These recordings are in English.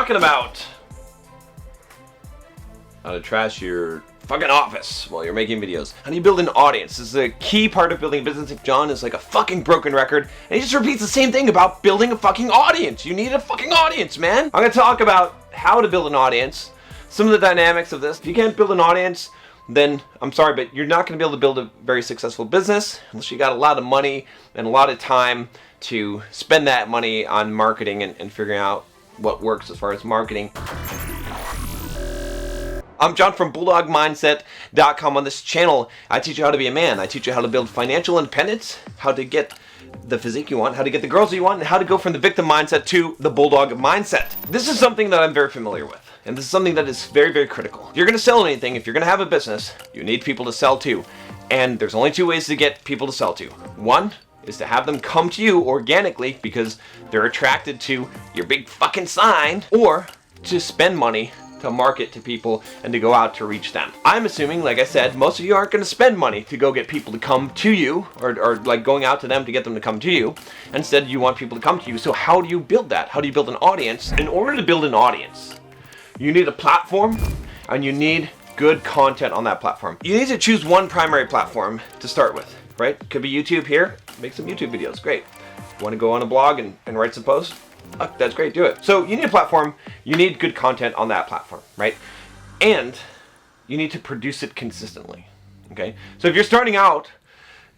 talking about how to trash your fucking office while you're making videos. How do you build an audience? This is a key part of building a business. If John is like a fucking broken record and he just repeats the same thing about building a fucking audience. You need a fucking audience, man. I'm gonna talk about how to build an audience, some of the dynamics of this. If you can't build an audience, then I'm sorry, but you're not gonna be able to build a very successful business unless you got a lot of money and a lot of time to spend that money on marketing and figuring out what works as far as marketing. I'm John from BulldogMindset.com. On this channel, I teach you how to be a man. I teach you how to build financial independence, how to get the physique you want, how to get the girls you want, and how to go from the victim mindset to the bulldog mindset. This is something that I'm very familiar with, and this is something that is very, very critical. If you're going to sell anything, if you're going to have a business, you need people to sell to. And there's only two ways to get people to sell to. One is to have them come to you organically because they're attracted to your big fucking sign, or to spend money to market to people and to go out to reach them. I'm assuming, like I said, most of you aren't going to spend money to go get people to come to you or like going out to them to get them to come to you. Instead, you want people to come to you. So how do you build that? How do you build an audience? In order to build an audience, you need a platform and you need good content on that platform. You need to choose one primary platform to start with, right? Could be YouTube here. Make some YouTube videos. Great. Want to go on a blog and write some posts? That's great, do it. So you need a platform, you need good content on that platform, right? And you need to produce it consistently, okay? So if you're starting out,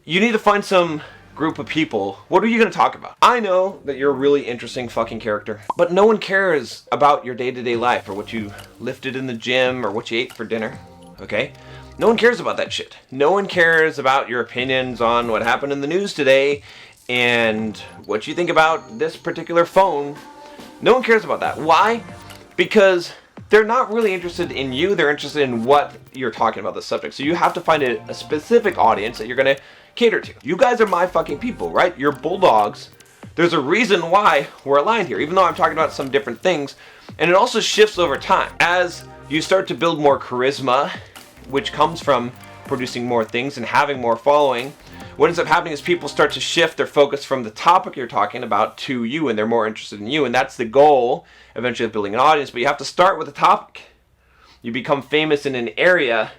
you need to find some group of people. What are you gonna talk about? I know that you're a really interesting fucking character, but no one cares about your day-to-day life or what you lifted in the gym or what you ate for dinner, okay? No one cares about that shit. No one cares about your opinions on what happened in the news today and what you think about this particular phone. No one cares about that. Why? Because they're not really interested in you. They're interested in what you're talking about, the subject. So you have to find a specific audience that you're going to cater to. You guys are my fucking people, right? You're bulldogs. There's a reason why we're aligned here, even though I'm talking about some different things. And it also shifts over time. As you start to build more charisma, which comes from producing more things and having more following, what ends up happening is people start to shift their focus from the topic you're talking about to you, and they're more interested in you. And that's the goal eventually of building an audience. But you have to start with a topic. You become famous in an area,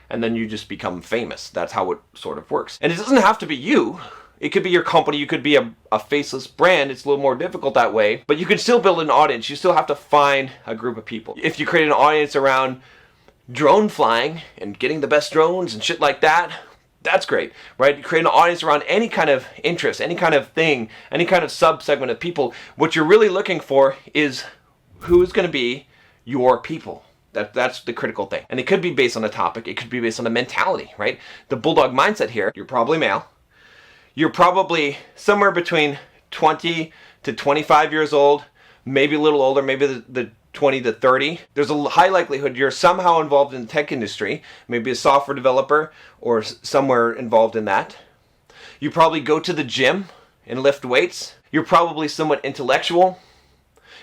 and then you just become famous. That's how it sort of works. And it doesn't have to be you. It could be your company. You could be a faceless brand. It's a little more difficult that way. But you can still build an audience. You still have to find a group of people. If you create an audience around drone flying and getting the best drones and shit like that, that's great, right? You create an audience around any kind of interest, any kind of thing, any kind of sub-segment of people. What you're really looking for is who's going to be your people. That's the critical thing. And it could be based on a topic. It could be based on a mentality, right? The bulldog mindset here, you're probably male. You're probably somewhere between 20 to 25 years old, maybe a little older, maybe the 20 to 30. There's a high likelihood you're somehow involved in the tech industry, maybe a software developer or somewhere involved in that. You probably go to the gym and lift weights. You're probably somewhat intellectual.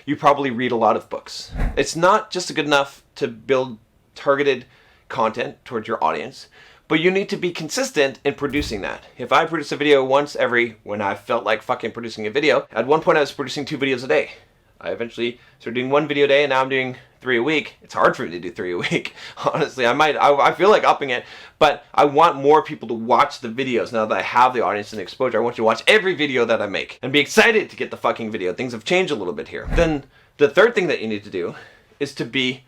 You probably read a lot of books. It's not just good enough to build targeted content towards your audience, but you need to be consistent in producing that. If I produce a video once when I felt like fucking producing a video, at one point I was producing 2 videos a day. I eventually started doing 1 video a day, and now I'm doing 3 a week. It's hard for me to do 3 a week. Honestly, I feel like upping it, but I want more people to watch the videos now that I have the audience and the exposure. I want you to watch every video that I make and be excited to get the fucking video. Things have changed a little bit here. Then the third thing that you need to do is to be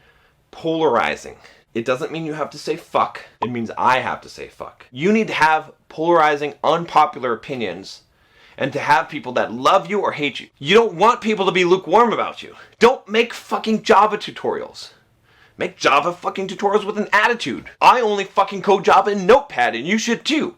polarizing. It doesn't mean you have to say fuck. It means I have to say fuck. You need to have polarizing, unpopular opinions and to have people that love you or hate you. You don't want people to be lukewarm about you. Don't make fucking Java tutorials. Make Java fucking tutorials with an attitude. I only fucking code Java in Notepad, and you should too.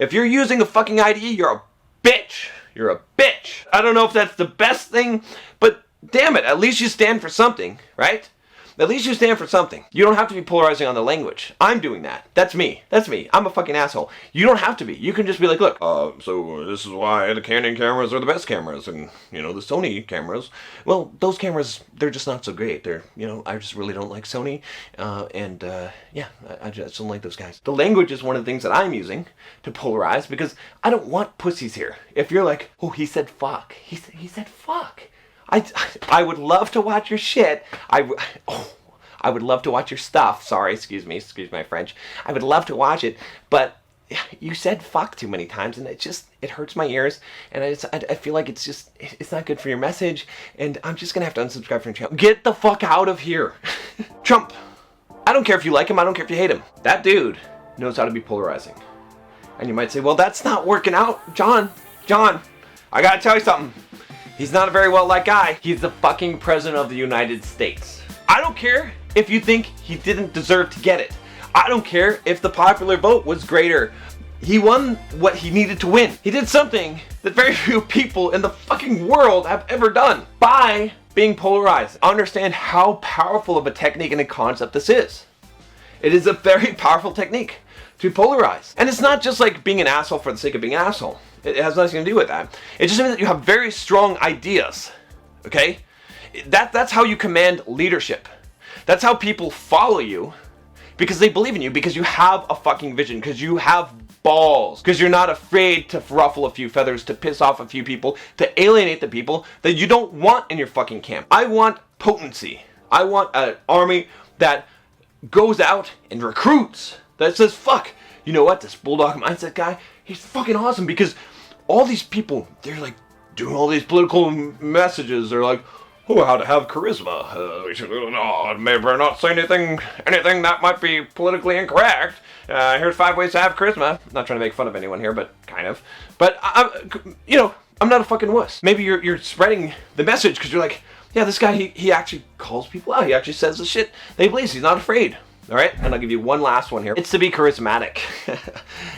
If you're using a fucking IDE, you're a bitch. You're a bitch. I don't know if that's the best thing, but damn it, at least you stand for something, right? At least you stand for something. You don't have to be polarizing on the language. I'm doing that. That's me. That's me. I'm a fucking asshole. You don't have to be. You can just be like, look, so this is why the Canon cameras are the best cameras, and, you know, the Sony cameras, well, those cameras, they're just not so great. They're, you know, I just really don't like Sony, yeah, I just don't like those guys. The language is one of the things that I'm using to polarize, because I don't want pussies here. If you're like, oh, he said fuck. He said fuck. I would love to watch your shit. I would love to watch your stuff. Sorry, excuse my French. I would love to watch it, but you said fuck too many times, and it hurts my ears, and I feel like it's not good for your message, and I'm just gonna have to unsubscribe from your channel. Get the fuck out of here. Trump. I don't care if you like him, I don't care if you hate him. That dude knows how to be polarizing. And you might say, well, that's not working out. John, I gotta tell you something. He's not a very well-liked guy. He's the fucking president of the United States. I don't care if you think he didn't deserve to get it. I don't care if the popular vote was greater. He won what he needed to win. He did something that very few people in the fucking world have ever done by being polarized. Understand how powerful of a technique and a concept this is. It is a very powerful technique to polarize. And it's not just like being an asshole for the sake of being an asshole. It has nothing to do with that. It just means that you have very strong ideas, okay? That's how you command leadership. That's how people follow you, because they believe in you, because you have a fucking vision, because you have balls, because you're not afraid to ruffle a few feathers, to piss off a few people, to alienate the people that you don't want in your fucking camp. I want potency. I want an army that goes out and recruits, that says, fuck, you know what, this Bulldog Mindset guy, he's fucking awesome, because all these people, they're like doing all these political messages. They're like, oh, how to have charisma. We should maybe not say anything that might be politically incorrect. Here's 5 ways to have charisma. Not trying to make fun of anyone here, but kind of. But I'm not a fucking wuss. Maybe you're spreading the message because you're like, yeah, this guy, he actually calls people out. He actually says the shit they believe. He's not afraid. All right, and I'll give you one last one here. It's to be charismatic.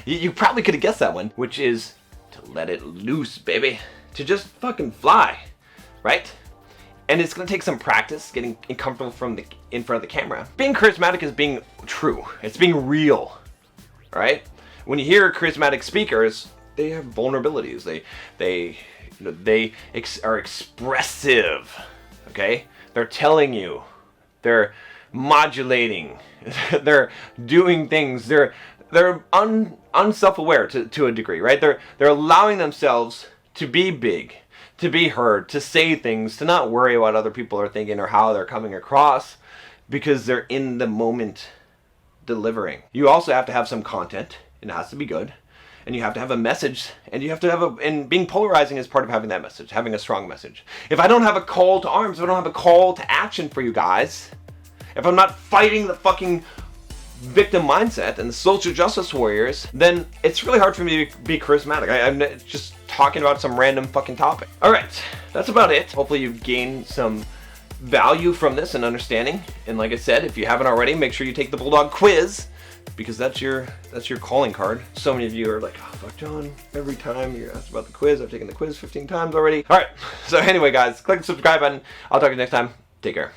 You probably could have guessed that one, which is to let it loose, baby. To just fucking fly, right? And it's gonna take some practice getting comfortable in front of the camera. Being charismatic is being true. It's being real, all right? When you hear charismatic speakers, they have vulnerabilities. They are expressive, okay? They're telling you, they're modulating, they're doing things, they're unself-aware to a degree, right? They're allowing themselves to be big, to be heard, to say things, to not worry about what other people are thinking or how they're coming across, because they're in the moment delivering. You also have to have some content, and it has to be good, and you have to have a message, and you have to and being polarizing is part of having that message, having a strong message. If I don't have a call to arms, if I don't have a call to action for you guys, if I'm not fighting the fucking victim mindset and the social justice warriors, then it's really hard for me to be charismatic. I'm just talking about some random fucking topic. All right, that's about it. Hopefully you've gained some value from this and understanding. And like I said, if you haven't already, make sure you take the Bulldog Quiz, because that's your calling card. So many of you are like, oh fuck John, every time you're asked about the quiz, I've taken the quiz 15 times already. All right, so anyway guys, click the subscribe button. I'll talk to you next time. Take care.